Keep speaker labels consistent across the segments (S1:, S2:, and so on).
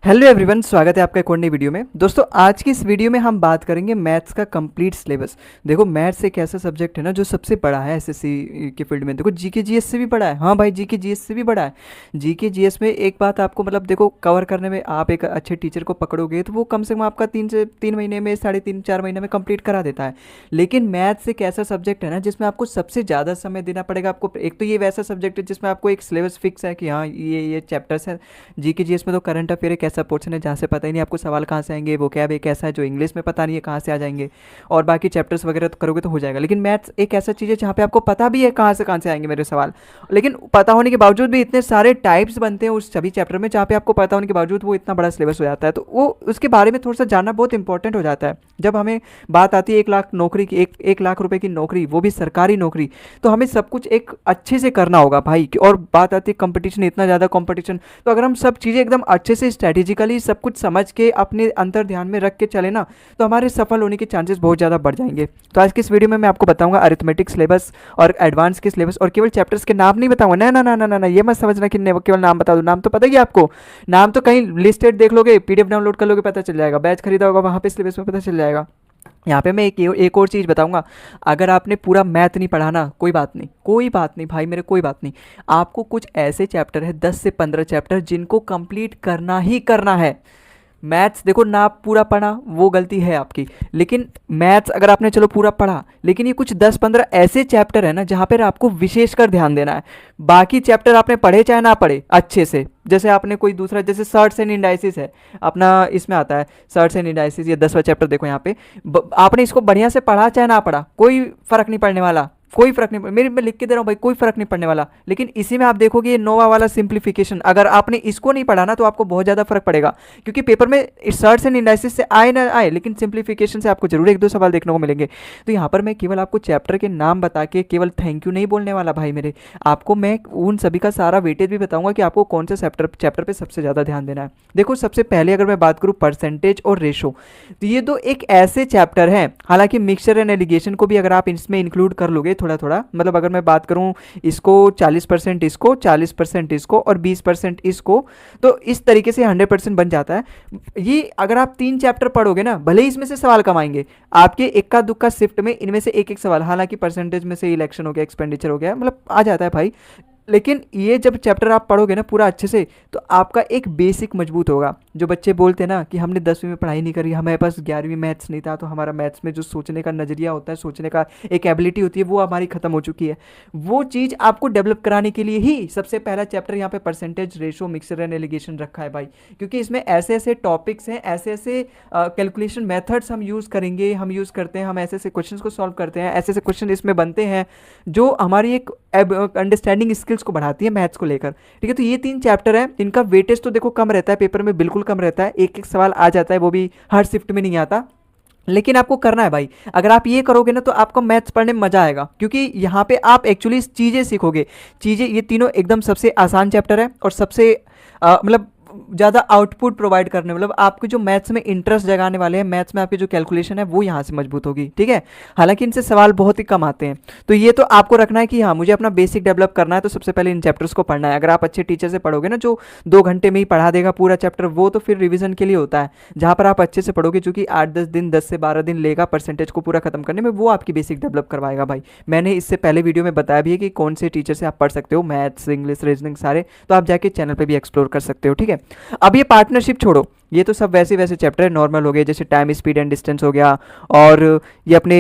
S1: Hello everyone, स्वागत है आपका एक और नई वीडियो में। दोस्तों, आज की इस वीडियो में हम बात करेंगे मैथ्स का कंप्लीट सिलेबस। देखो, मैथ्स एक ऐसा सब्जेक्ट है ना जो सबसे बड़ा है एसएससी के फील्ड में। देखो, जीके जीएस से भी बड़ा है। हाँ भाई, जीके जीएस से भी बड़ा है। जीके जीएस में एक बात आपको मतलब देखो कवर करने में, आप एक अच्छे टीचर को पकड़ोगे तो वो कम से कम आपका 3 महीने में, 3.5 4 महीने में कंप्लीट करा देता है। लेकिन मैथ्स एक ऐसा सब्जेक्ट है ना जिसमें आपको सबसे ज़्यादा समय देना पड़ेगा। आपको एक तो ये वैसा सब्जेक्ट है जिसमें आपको एक सिलेबस फिक्स है कि हाँ ये चैप्टर्स है। जीके जीएस में तो करंट अफेयर एक ऐसा पोर्शन है जहाँ से पता ही नहीं आपको सवाल कहाँ से आएंगे। वो कैब एक ऐसा है जो इंग्लिश में पता नहीं है कहाँ से आ जाएंगे, और बाकी चैप्टर्स वगैरह तो करोगे तो हो जाएगा। लेकिन मैथ्स एक ऐसा चीज़ है जहाँ पे आपको पता भी है कहाँ से आएंगे मेरे सवाल। लेकिन पता होने के बावजूद भी इतने सारे टाइप्स बनते हैं उस सभी चैप्टर में, जहाँ पे आपको पता होने के बावजूद वो इतना बड़ा सिलेबस हो जाता है। तो वो उसके बारे में थोड़ा सा जानना बहुत इंपॉर्टेंट हो जाता है। जब हमें बात आती है 1 लाख नौकरी की, 1 लाख रुपए की नौकरी, वो भी सरकारी नौकरी, तो हमें सब कुछ एक अच्छे से करना होगा भाई। और बात आती है कंपटीशन, इतना ज़्यादा कंपटीशन, तो अगर हम सब चीज़ें एकदम अच्छे से स्ट्रैटेजिकली सब कुछ समझ के अपने अंतर ध्यान में रख के चले ना, तो हमारे सफल होने के चांसेस बहुत ज़्यादा बढ़ जाएंगे। तो आज की इस वीडियो में मैं आपको बताऊंगा अरिथमेटिक सिलेबस और एडवांस के सिलेबस, और केवल चैप्टर्स के नाम नहीं बताऊंगा। ना ना ना ना ना ना, ये मत समझना कि केवल नाम बता दूं। नाम तो पता ही है आपको। नाम तो कहीं लिस्टेड देख लोगे, पीडीएफ डाउनलोड कर लोगे, पता चल जाएगा। बैच खरीदा होगा वहाँ पे सिलेबस में पता चल जाएगा। यहाँ पे मैं एक और चीज़ बताऊंगा। अगर आपने पूरा मैथ नहीं पढ़ा ना, कोई बात नहीं, कोई बात नहीं भाई मेरे, कोई बात नहीं। आपको कुछ ऐसे चैप्टर है, 10 से 15 चैप्टर, जिनको कंप्लीट करना ही करना है। मैथ्स देखो ना, आप पूरा पढ़ा वो गलती है आपकी, लेकिन मैथ्स अगर आपने चलो पूरा पढ़ा, लेकिन ये कुछ 10-15 ऐसे चैप्टर है ना जहाँ पर आपको विशेषकर ध्यान देना है। बाकी चैप्टर आपने पढ़े चाहे ना पढ़े अच्छे से, जैसे आपने कोई दूसरा, जैसे सर्ट्स एंड इंडाइसिस है अपना, इसमें आता है सर्ट्स एंड इंडाइसिस, ये 10वां चैप्टर देखो यहाँ पे। आपने इसको बढ़िया से पढ़ा चाहे ना पढ़ा, कोई फर्क नहीं पड़ने वाला। कोई फर्क नहीं, मेरे मैं लिख के दे रहा हूँ भाई, कोई फर्क नहीं पड़ने वाला। लेकिन इसी में आप देखोगे ये नोवा वाला सिंप्लीफिकेशन, अगर आपने इसको नहीं पढ़ा ना तो आपको बहुत ज़्यादा फर्क पड़ेगा। क्योंकि पेपर में सर्ट्स एंड इंडाइसिस से आए ना आए, लेकिन सिंप्लीफिकेशन से आपको जरूर 1-2 सवाल देखने को मिलेंगे। तो यहाँ पर मैं केवल आपको चैप्टर के नाम बता के केवल थैंक यू नहीं बोलने वाला भाई मेरे। आपको मैं उन सभी का सारा वेटेज भी बताऊंगा कि आपको कौन से चैप्टर पे सबसे ज़्यादा ध्यान देना है। देखो, सबसे पहले अगर मैं बात करूँ परसेंटेज और रेशो, तो ये दो एक ऐसे चैप्टर हैं, हालांकि मिक्सचर एंड एलिगेशन को भी अगर आप इसमें इंक्लूड कर लोगे थोड़ा थोड़ा, मतलब अगर मैं बात करूं इसको 40% इसको, 40% इसको और 20% इसको, तो इस तरीके से 100% बन जाता है। ये अगर आप 3 चैप्टर पढ़ोगे ना, भले ही इसमें से सवाल कम आएंगे आपके, इक्का दुक्का शिफ्ट में इनमें से एक एक सवाल, हालांकि परसेंटेज में से इलेक्शन हो गया, एक्सपेंडिचर हो गया, मतलब आ जाता है भाई। लेकिन ये जब चैप्टर आप पढ़ोगे ना पूरा अच्छे से, तो आपका एक बेसिक मजबूत होगा। जो बच्चे बोलते हैं ना कि हमने 10वीं में पढ़ाई नहीं करी, हमारे पास 11वीं मैथ्स नहीं था, तो हमारा मैथ्स में जो सोचने का नज़रिया होता है, सोचने का एक एबिलिटी होती है, वो हमारी ख़त्म हो चुकी है। वो चीज़ आपको डेवलप कराने के लिए ही सबसे पहला चैप्टर यहाँ पे percentage, ratio, mixture and allegation रखा है भाई। क्योंकि इसमें ऐसे ऐसे टॉपिक्स हैं, ऐसे ऐसे कैलकुलेशन मेथड्स हम यूज़ करेंगे, हम यूज़ करते हैं, हम ऐसे ऐसे क्वेश्चन को सॉल्व करते हैं, ऐसे ऐसे क्वेश्चन इसमें बनते हैं जो हमारी एक अंडरस्टैंडिंग स्किल्स को बढ़ाती है मैथ्स को लेकर। ठीक है, तो ये 3 चैप्टर हैं, इनका वेटेज तो देखो कम रहता है, पेपर में बिल्कुल कम रहता है, एक एक सवाल आ जाता है, वो भी हर शिफ्ट में नहीं आता। लेकिन आपको करना है भाई। अगर आप ये करोगे ना तो आपको मैथ्स पढ़ने में मजा आएगा, क्योंकि यहाँ पे आप एक्चुअली चीज़ें सीखोगे। चीज़ें ये तीनों एकदम सबसे आसान चैप्टर है, और सबसे मतलब ज़्यादा आउटपुट प्रोवाइड करने, मतलब आपके जो मैथ्स में इंटरेस्ट जगाने वाले हैं, मैथ्स में आपकी जो कैलकुलेशन है वो यहाँ से मजबूत होगी। ठीक है, हालांकि इनसे सवाल बहुत ही कम आते हैं। तो ये तो आपको रखना है कि हाँ मुझे अपना बेसिक डेवलप करना है, तो सबसे पहले इन चैप्टर्स को पढ़ना है। अगर आप अच्छे टीचर से पढ़ोगे ना, जो 2 घंटे में ही पढ़ा देगा पूरा चैप्टर, वो तो फिर रिविजन के लिए होता है। जहाँ पर आप अच्छे से पढ़ोगे, जो कि 8-10 दिन, 10 से 12 दिन लेगा परसेंटेज को पूरा खत्म करने में, वो आपकी बेसिक डेवलप करवाएगा भाई। मैंने इससे पहले वीडियो में बताया भी है कि कौन से टीचर से आप पढ़ सकते हो, मैथ्स, इंग्लिश, रीजनिंग सारे, तो आप जाके चैनल पर भी एक्सप्लोर कर सकते हो। ठीक है, अब ये पार्टनरशिप छोड़ो, ये तो सब वैसे वैसे चैप्टर है, नॉर्मल हो गए, जैसे टाइम, स्पीड एंड डिस्टेंस हो गया, और ये अपने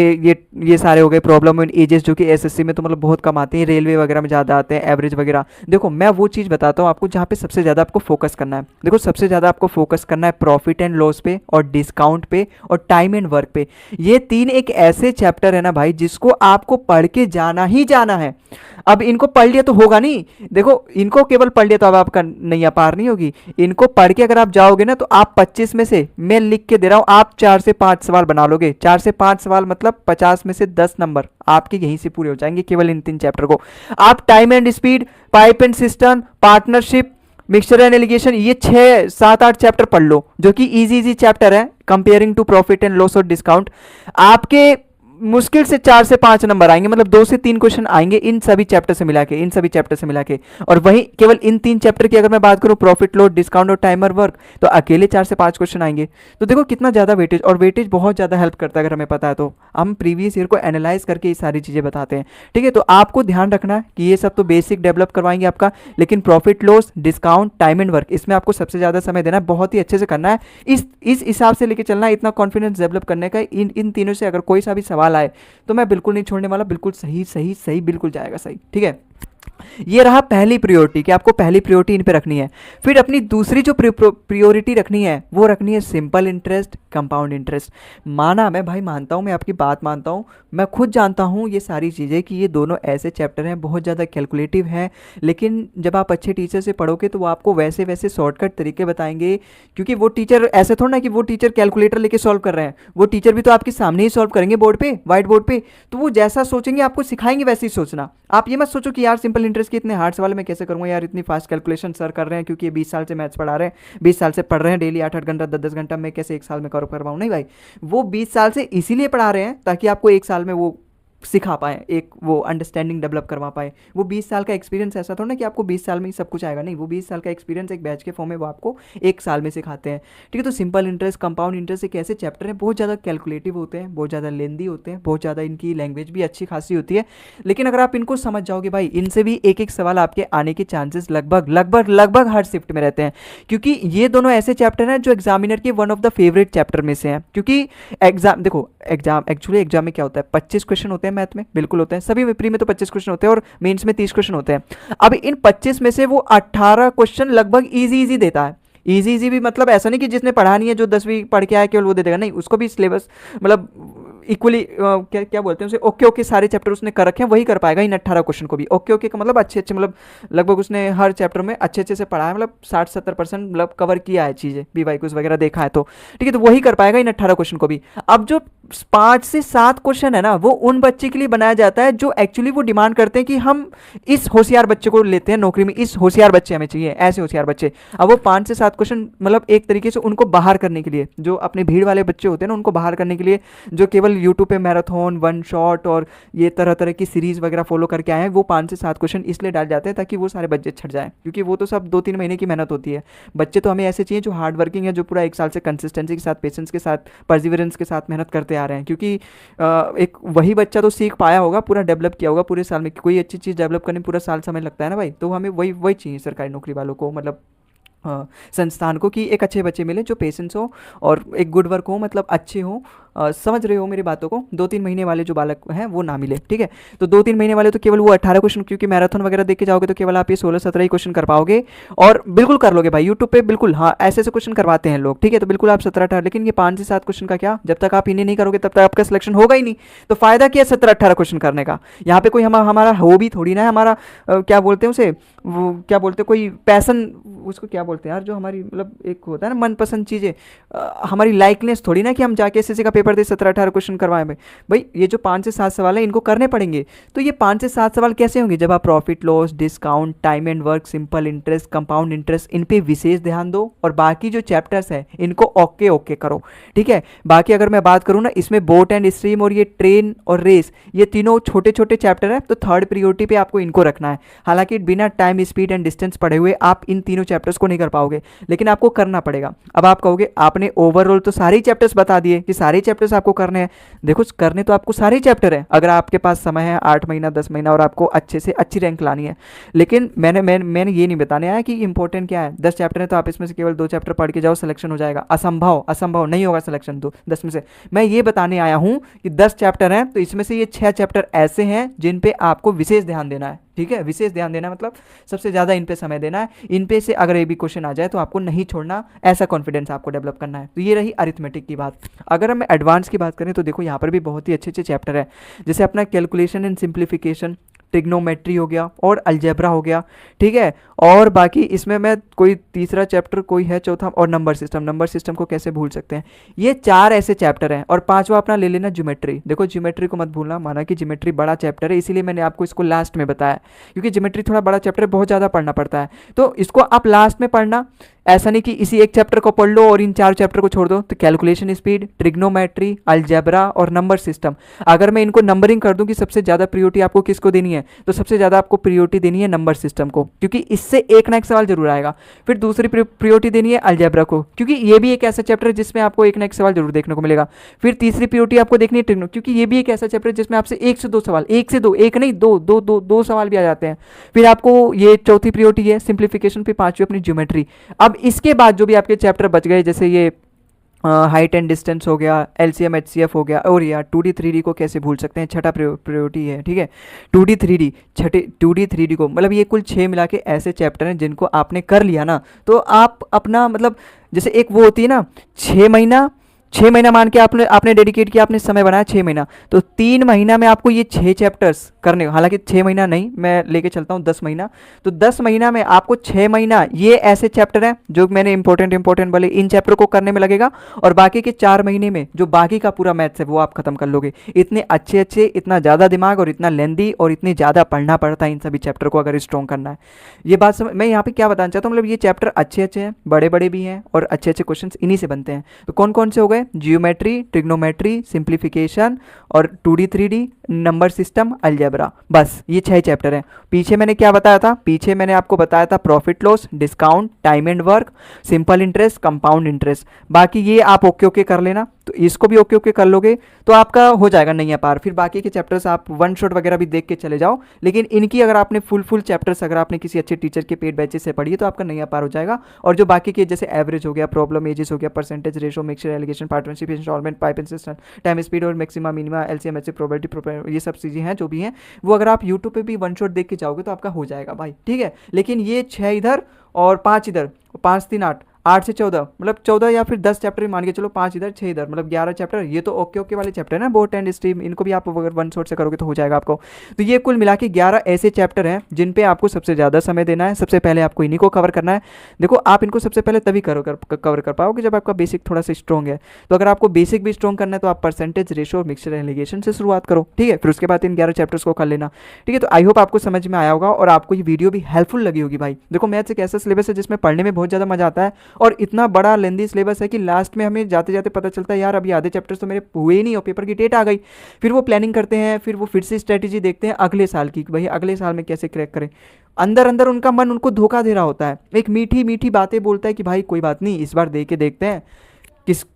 S1: ये सारे हो गए। प्रॉब्लम इन एजेस, जो कि एसएससी में तो मतलब बहुत कम आते हैं, रेलवे वगैरह में ज़्यादा आते हैं, एवरेज वगैरह। देखो, मैं वो चीज़ बताता हूँ आपको जहाँ पे सबसे ज़्यादा आपको फोकस करना है। देखो, सबसे ज़्यादा आपको फोकस करना है प्रॉफिट एंड लॉस पे, और डिस्काउंट पे, और टाइम एंड वर्क पे। ये 3 एक ऐसे चैप्टर है ना भाई, जिसको आपको पढ़ के जाना ही जाना है। अब इनको पढ़ लिया तो होगा नहीं, देखो इनको केवल पढ़ लिया तो अब आपका नैया पार नहीं होगी। इनको पढ़ के अगर आप जाओगे ना, तो आप 25 में से, मैं लिख के दे रहा हूं, आप 4 से 5 सवाल बना लोगे। 4 से 5 सवाल मतलब 50 में से 10 नंबर आपके यहीं से पूरे हो जाएंगे, केवल इन 3 चैप्टर को। आप time and speed, pipe and system, partnership, mixture and alligation, ये 6-7-8 चैप्टर पढ़ लो, जो कि इजी इजी चैप्टर है comparing to profit and loss और डिस्काउंट। आपके मुश्किल से 4 से 5 नंबर आएंगे, मतलब 2 से 3 क्वेश्चन आएंगे इन सभी चैप्टर से मिला के, इन सभी चैप्टर से मिला के। और वहीं केवल इन 3 चैप्टर की अगर मैं बात करूं, प्रॉफिट लॉस, डिस्काउंट और टाइमर वर्क, तो अकेले 4 से 5 क्वेश्चन आएंगे। तो देखो कितना ज़्यादा वेटेज, और वेटेज बहुत ज़्यादा हेल्प करता है अगर हमें पता है तो। हम प्रीवियस ईयर को एनालाइज करके ये सारी चीज़ें बताते हैं, ठीक है। तो आपको ध्यान रखना है कि ये सब तो बेसिक डेवलप करवाएंगे आपका, लेकिन profit loss, discount, time and work, इसमें आपको सबसे ज़्यादा समय देना है, बहुत ही अच्छे से करना है। इस हिसाब से लेके चलना है, इतना कॉन्फिडेंस डेवलप करने का। इन तीनों से अगर कोई सा भी सवाल आए तो मैं बिल्कुल नहीं छोड़ने वाला, बिल्कुल सही सही सही, बिल्कुल जाएगा सही, ठीक है। ये रहा पहली प्रायोरिटी कि आपको पहली प्रायोरिटी इन पे रखनी है। फिर अपनी दूसरी जो प्रायोरिटी रखनी है वो रखनी है सिंपल इंटरेस्ट, कंपाउंड इंटरेस्ट। माना, मैं भाई मानता हूँ, मैं आपकी बात मानता हूँ, मैं खुद जानता हूँ ये सारी चीज़ें कि ये दोनों ऐसे चैप्टर हैं बहुत ज़्यादा कैलकुलेटिव हैं, लेकिन जब आप अच्छे टीचर से पढ़ोगे तो वो आपको वैसे वैसे शॉर्टकट तरीके बताएंगे। क्योंकि वो टीचर ऐसे थोड़ा ना कि वो टीचर कैलकुलेटर लेके सॉल्व कर रहे हैं, वो टीचर भी तो आपके सामने ही सॉल्व करेंगे बोर्ड पे, व्हाइट बोर्ड पे। तो वो जैसा सोचेंगे आपको सिखाएंगे वैसे ही सोचना। आप ये मत सोचो कि यार सिंपल इंटरेस्ट के इतने हार्ड सवाल मैं कैसे करूँगा यार, इतनी फास्ट कैलकुलेशन सर कर रहे हैं क्योंकि ये 20 साल से मैथ्स पढ़ा रहे हैं, 20 साल से पढ़ रहे हैं डेली 8-8 घंटा 10-10 घंटा, मैं कैसे 1 साल में कर पाऊँ। नहीं भाई, वो 20 साल से इसीलिए पढ़ा रहे हैं ताकि आपको 1 साल में वो सिखा पाए, एक वो अंडरस्टैंडिंग डेवलप करवा पाए। वो 20 साल का एक्सपीरियंस ऐसा थोड़ा ना कि आपको 20 साल में ही सब कुछ आएगा, नहीं, वो 20 साल का एक्सपीरियंस एक बैच के फॉर्म में वो आपको 1 साल में सिखाते हैं, ठीक है। तो सिंपल इंटरेस्ट, कंपाउंड इंटरेस्ट एक ऐसे चैप्टर हैं बहुत ज़्यादा कैलकुलेटिव होते हैं, बहुत ज़्यादा लेंदी होते हैं, बहुत ज़्यादा इनकी लैंग्वेज भी अच्छी खासी होती है। लेकिन अगर आप इनको समझ जाओगे भाई, इनसे भी एक एक सवाल आपके आने के चांसेस लगभग लगभग लगभग हर शिफ्ट में रहते हैं। क्योंकि ये दोनों ऐसे चैप्टर हैं जो एग्जामिनर के one of the favourite chapter में से हैं। क्योंकि एग्जाम, देखो एक्चुअली एग्जाम में क्या होता है, 25 क्वेश्चन होते हैं मैथ में, बिल्कुल होते हैं, सभी में प्री में तो 25 क्वेश्चन होते हैं और मेंस में 30 क्वेश्चन होते हैं। अब इन 25 में से वो 18 क्वेश्चन लगभग इजी इजी देता है। इजी इजी भी मतलब ऐसा नहीं कि जिसने पढ़ा नहीं है, जो 10वीं पढ़ के आया केवल वो दे देगा, नहीं, उसको भी सिलेबस मतलब इक्वली क्या क्या बोलते हैं उसे, ओके ओके सारे चैप्टर उसने कर रखे हैं, वही कर पाएगा इन 18 क्वेश्चन को भी। ओके ओके का मतलब अच्छे अच्छे, मतलब लगभग उसने हर चैप्टर में अच्छे अच्छे से पढ़ा है, मतलब 60-70% मतलब कवर किया है चीज़ें, बी वाई क्यूज वगैरह देखा है तो, ठीक है। तो वही कर पाएगा इन 18 क्वेश्चन को भी। अब जो 5 से 7 क्वेश्चन है ना, वो उन बच्चे के लिए बनाया जाता है जो एक्चुअली वो डिमांड करते हैं कि हम इस होशियार बच्चे को लेते हैं नौकरी में, इस होशियार बच्चे हमें चाहिए, ऐसे होशियार बच्चे। अब वो 5 से 7 क्वेश्चन मतलब एक तरीके से उनको बाहर करने के लिए, जो अपने भीड़ वाले बच्चे होते हैं ना, उनको बाहर करने के लिए, जो केवल यूट्यूब पे मैराथन, वन शॉट और ये तरह तरह की सीरीज वगैरह फॉलो करके आए हैं, वो 5 से 7 क्वेश्चन इसलिए डाल जाते हैं ताकि वो सारे बच्चे छट जाएं। क्योंकि वो तो सब 2-3 महीने की मेहनत होती है। बच्चे तो हमें ऐसे चाहिए जो हार्ड वर्किंग है, जो पूरा 1 साल से कंसिस्टेंसी के साथ, पेशेंस के साथ, परसिवरेंस के साथ मेहनत करते आ रहे हैं। क्योंकि एक वही बच्चा तो सीख पाया होगा, पूरा डेवलप किया होगा पूरे साल में। कोई अच्छी चीज़ डेवलप करने में पूरा साल समय लगता है ना भाई, तो हमें वही वही चाहिए सरकारी नौकरी वालों को, मतलब संस्थान को, कि एक अच्छे बच्चे मिले जो पेशेंस हो और एक गुड वर्क हो, मतलब अच्छे हो। समझ रहे हो मेरी बातों को। 2-3 महीने वाले जो बालक हैं वो ना मिले, ठीक है। तो 2-3 महीने वाले तो केवल वो 18 क्वेश्चन, क्योंकि मैराथन वगैरह देख के जाओगे तो केवल आप ये 16-17 ही क्वेश्चन कर पाओगे, और बिल्कुल कर लोगे भाई यूट्यूब पे, बिल्कुल, हाँ ऐसे ऐसे क्वेश्चन करवाते हैं लोग, ठीक है। तो बिल्कुल आप 17-18, लेकिन ये 5 से 7 क्वेश्चन का क्या, जब तक आप इन्हें नहीं करोगे तब तक आपका सिलेक्शन होगा ही नहीं। तो फायदा क्या है 17-18 क्वेश्चन करने का। यहाँ पे कोई हमारा हॉबी थोड़ी ना है, हमारा क्या बोलते हैं उसे, वो क्या बोलते हैं, कोई पैसन, उसको क्या बोलते हैं यार, जो हमारी मतलब एक होता है ना मनपसंद चीज़ें, हमारी लाइकनेस थोड़ी ना कि हम जाके एसएससी का पेपर दे 17-18 क्वेश्चन करवाएं भाई। भाई ये जो 5 से 7 सवाल है इनको करने पड़ेंगे। तो ये 5 से 7 सवाल कैसे होंगे, जब आप profit loss, discount, time and work, simple interest, compound interest, इन पे विशेष ध्यान दो, और बाकी जो चैप्टर्स है इनको ओके ओके करो, ठीक है। बाकी अगर मैं बात करूँ ना, इसमें बोट एंड स्ट्रीम और ये ट्रेन और रेस, ये तीनों छोटे छोटे चैप्टर है, तो थर्ड प्रायोरिटी पे आपको इनको रखना है। हालांकि बिना टाइम, स्पीड एंड डिस्टेंस पढ़े हुए आप इन तीनों चैप्टर्स को नहीं कर पाओगे, लेकिन आपको करना पड़ेगा। अब आप कहोगे आपने ओवरऑल तो सारे चैप्टर्स बता दिए कि सारे चैप्टर्स आपको करने हैं। देखो करने तो आपको सारे चैप्टर हैं अगर आपके पास समय है 8 महीना 10 महीना और आपको अच्छे से अच्छी रैंक लानी है। लेकिन मैंने ये नहीं बताने आया कि इंपॉर्टेंट क्या है। 10 चैप्टर है तो आप इसमें से केवल 2 चैप्टर पढ़ के जाओ, सिलेक्शन हो जाएगा। असंभव, असंभव नहीं होगा सिलेक्शन 10 में से। मैं ये बताने आया हूँ कि 10 चैप्टर हैं तो इसमें से ये 6 चैप्टर ऐसे हैं जिन पे आपको विशेष ध्यान देना है, ठीक है। विशेष ध्यान देना मतलब सबसे ज़्यादा इन पे समय देना है। इन पे से अगर ये भी क्वेश्चन आ जाए तो आपको नहीं छोड़ना, ऐसा कॉन्फिडेंस आपको डेवलप करना है। तो ये रही अरिथमेटिक की बात। अगर हम एडवांस की बात करें तो देखो यहाँ पर भी बहुत ही अच्छे अच्छे चैप्टर है, जैसे अपना कैलकुलेशन एंड सिंप्लीफिकेशन, ट्रिग्नोमेट्री हो गया और अलजेब्रा हो गया, ठीक है। और बाकी इसमें मैं कोई तीसरा चैप्टर कोई है चौथा, और नंबर सिस्टम, नंबर सिस्टम को कैसे भूल सकते हैं। ये 4 ऐसे चैप्टर हैं। और 5वां अपना ले लेना ज्योमेट्री। देखो ज्योमेट्री को मत भूलना, माना कि ज्योमेट्री बड़ा चैप्टर है इसीलिए मैंने आपको इसको लास्ट में बताया, क्योंकि ज्योमेट्री थोड़ा बड़ा चैप्टर है, बहुत ज़्यादा पढ़ना पड़ता है, तो इसको आप लास्ट में पढ़ना। ऐसा नहीं कि इसी एक चैप्टर को पढ़ लो और इन 4 चैप्टर को छोड़ दो। तो कैलकुलेशन स्पीड, ट्रिग्नोमेट्री, अलजेब्रा और नंबर सिस्टम, अगर मैं इनको नंबरिंग कर दूं कि सबसे ज़्यादा प्रियोरिटी आपको किसको देनी है, तो सबसे ज़्यादा आपको प्रियोरिटी देनी है नंबर सिस्टम को, क्योंकि इससे एक ना एक सवाल जरूर आएगा। फिर दूसरी प्रियोरिटी देनी है अलजेब्रा को, क्योंकि ये भी एक ऐसा चैप्टर है जिसमें आपको एक ना एक सवाल जरूर देखने को मिलेगा। फिर तीसरी प्रियोरिटी आपको देखनी है ट्रिग्नो, क्योंकि ये भी एक ऐसा चैप्टर है जिसमें आपसे 1 से 2 सवाल, 1 से 2, एक नहीं दो सवाल भी आ जाते हैं। फिर आपको ये चौथी प्रियोरिटी है सिंप्लीफिकेशन, फिर पांचवी अपनी ज्योमेट्री। अब इसके बाद जो भी आपके चैप्टर बच गए, जैसे ये हाइट एंड डिस्टेंस हो गया, एलसीएम एचसीएफ हो गया, और यार 2D 3D को कैसे भूल सकते हैं, छठा प्रायोरिटी है, ठीक है। 2D 3D, छठे 2D 3D को, मतलब ये कुल 6 मिला के ऐसे चैप्टर हैं जिनको आपने कर लिया ना, तो आप अपना मतलब जैसे एक वो होती है ना 6 महीना मान के आपने डेडिकेट किया, आपने समय बनाया 6 महीना, तो 3 महीना में आपको ये 6 चैप्टर्स करने, हालांकि 6 महीना नहीं, मैं लेके चलता हूँ 10 महीना, तो 10 महीना में आपको 6 महीना ये ऐसे चैप्टर हैं जो मैंने इंपॉर्टेंट वाले इन चैप्टर को करने में लगेगा, और बाकी के 4 महीने में जो बाकी का पूरा मैथ्स है वो आप खत्म कर लोगे। इतने अच्छे, इतना ज़्यादा दिमाग और इतना लेंदी और इतनी ज़्यादा पढ़ना पड़ता है इन सभी चैप्टर को अगर स्ट्रॉन्ग करना है। ये बात मैं यहाँ पे क्या बताना चाहता हूँ, मतलब ये चैप्टर अच्छे हैं, बड़े भी हैं, और अच्छे क्वेश्चन इन्हीं से बनते हैं। तो कौन कौन से हो गए, जियोमेट्री, ट्रिग्नोमेट्री, सिंप्लीफिकेशन और 2D 3D, number system, algebra, बस ये 6 चैप्टर हैं। पीछे मैंने क्या बताया था, पीछे मैंने आपको बताया था profit loss, discount, time and work, simple interest, compound interest. बाकी ये आप ओके कर लेना, तो इसको भी ओके कर लोगे तो आपका हो जाएगा नैया पार। फिर बाकी के चैप्टर्स आप वन शॉट वगैरह भी देख के चले जाओ, लेकिन इनकी अगर आपने फुल चैप्टर्स अगर आपने किसी अच्छे टीचर के पेड बैचेस से पढ़ी है तो आपका नैया पार हो जाएगा। और जो बाकी के जैसे एवरेज हो गया, प्रॉब्लम एजेस हो गया, percentage ratio, mixture, alligation, partnership, instalment, pipe insistent, time speed और maxima minima, LCM HCF, probability, ये सब चीज़ें हैं जो भी हैं, वो अगर आप यूट्यूब पे भी वन शॉट देख के जाओगे तो आपका हो जाएगा भाई, ठीक है। लेकिन ये 6 इधर और 5 इधर, 5 3 8, 8 से 14, मतलब 14 या फिर 10 चैप्टर मान के चलो, 5 इधर 6 इधर, मतलब 11 चैप्टर। ये तो ओके वाले चैप्टर है ना, बोट एंड स्ट्रीम, इनको भी आप अगर वन शॉट से करोगे तो हो जाएगा आपको। तो ये कुल मिला के 11 ऐसे चैप्टर हैं जिन पे आपको सबसे ज़्यादा समय देना है। सबसे पहले आपको इन्हीं को कवर करना है। देखो आप इनको सबसे पहले तभी कवर कर पाओगे जब आपका बेसिक थोड़ा सा स्ट्रॉन्ग है। तो अगर आपको बेसिक भी स्ट्रॉन्ग करना है तो आप परसेंटेज, रेशो और मिक्सचर एलिगेशन से शुरुआत करो, ठीक है। फिर उसके बाद इन 11 चैप्टर्स को कर लेना, ठीक है। तो आई होप आपको समझ में आया होगा और आपको ये वीडियो भी हेल्पफुल लगी होगी भाई। देखो मैथ्स एक ऐसा सिलेबस है जिसमें पढ़ने में बहुत ज़्यादा मजा आता है, और इतना बड़ा लेंदी सिलेबस है कि लास्ट में हमें जाते जाते पता चलता है यार अभी आधे चैप्टर्स तो मेरे हुए ही नहीं और पेपर की डेट आ गई। फिर वो प्लानिंग करते हैं, फिर वो फिर से स्ट्रेटेजी देखते हैं अगले साल की, भाई अगले साल में कैसे क्रैक करें। अंदर उनका मन उनको धोखा दे रहा होता है, एक मीठी बातें बोलता है कि भाई कोई बात नहीं, इस बार दे के देखते हैं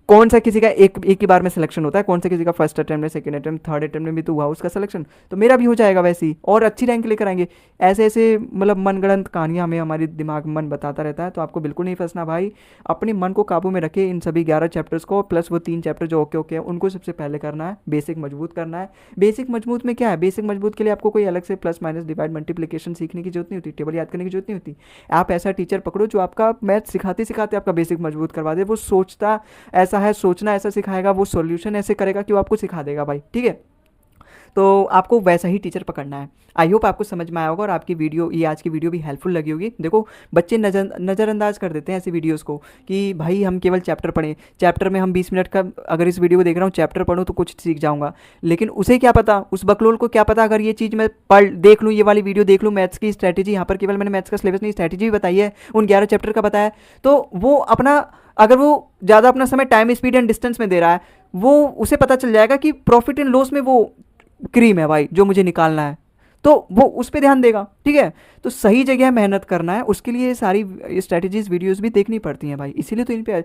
S1: कौन सा किसी का एक ही बार में सिलेक्शन होता है, कौन सा किसी का फर्स्ट अटेम्प्ट में, सेकंड अटेम्प्ट, थर्ड अटेम्प्ट में भी तो हुआ उसका सिलेक्शन, तो मेरा भी हो जाएगा वैसे ही और अच्छी रैंक लेकर आएंगे। ऐसे मतलब मनगढ़ंत कहानियां हमें हमारे दिमाग मन बताता रहता है। तो आपको बिल्कुल नहीं फंसना भाई, अपने मन को काबू में रखे, इन सभी 11 चैप्टर्स को प्लस वो 3 चैप्टर जो ओके हैं उनको सबसे पहले करना है। बेसिक मजबूत करना है। बेसिक मजबूत में क्या है, बेसिक मजबूत के लिए आपको कोई अलग से प्लस माइनस डिवाइड मल्टीप्लिकेशन सीखने की जरूरत नहीं होती, टेबल याद करने की जरूरत नहीं होती। आप ऐसा टीचर पकड़ो जो आपका मैथ सिखाते सिखाते आपका बेसिक मजबूत करवा दे। वो सोचता ऐसा है, सोचना ऐसा सिखाएगा, वो सॉल्यूशन ऐसे करेगा कि वो आपको सिखा देगा भाई, ठीक है। तो आपको वैसा ही टीचर पकड़ना है। आई होप आपको समझ में आया होगा और आपकी वीडियो, ये आज की वीडियो भी हेल्पफुल लगी होगी। देखो बच्चे नज़रअंदाज कर देते हैं ऐसी वीडियोस को कि भाई हम केवल चैप्टर पढ़ें, चैप्टर में हम 20 मिनट का अगर इस वीडियो को देख रहा हूँ चैप्टर पढ़ूँ तो कुछ सीख जाऊँगा, लेकिन उसे क्या पता, उस बकलोल को क्या पता अगर ये चीज़ मैं देख लूँ, ये वाली वीडियो देख लूँ, मैथ्स की स्ट्रैटेजी, यहाँ पर केवल मैंने मैथ्स का सिलेबस नहीं स्ट्रैटेजी भी बताई है, उन 11 चैप्टर का बताया, तो वो अपना अगर वो ज़्यादा अपना समय टाइम, स्पीड एंड डिस्टेंस में दे रहा है, वो उसे पता चल जाएगा कि प्रॉफिट एंड लॉस में वो क्रीम है भाई जो मुझे निकालना है, तो वो उस पर ध्यान देगा, ठीक है। तो सही जगह मेहनत करना है, उसके लिए सारी स्ट्रैटेजीज वीडियोस भी देखनी पड़ती हैं भाई। इसीलिए तो इन पे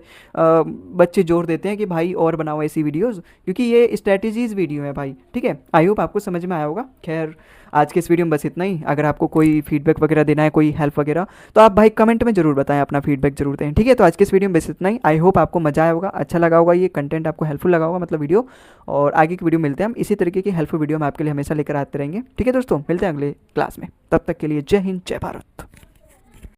S1: बच्चे जोर देते हैं कि भाई और बनाओ ऐसी वीडियोस, क्योंकि ये स्ट्रैटेजीज वीडियो है भाई, ठीक है। आई होप आपको समझ में आया होगा। खैर आज के इस वीडियो में बस इतना ही। अगर आपको कोई फीडबैक वगैरह देना है, कोई हेल्प वगैरह, तो आप भाई कमेंट में जरूर बताएं, अपना फीडबैक जरूर दें, ठीक है। तो आज के इस वीडियो में बस इतना ही। आई होप आपको मजा आया होगा, अच्छा लगा होगा, ये कंटेंट आपको हेल्पफुल लगा होगा, मतलब वीडियो। और आगे की वीडियो मिलते हैं हम इसी तरीके की हेल्पफुल वीडियो हम आपके लिए हमेशा लेकर आते रहेंगे, ठीक है दोस्तों। मिलते हैं अगले क्लास में, तब तक के लिए जय हिंद, जय भारत।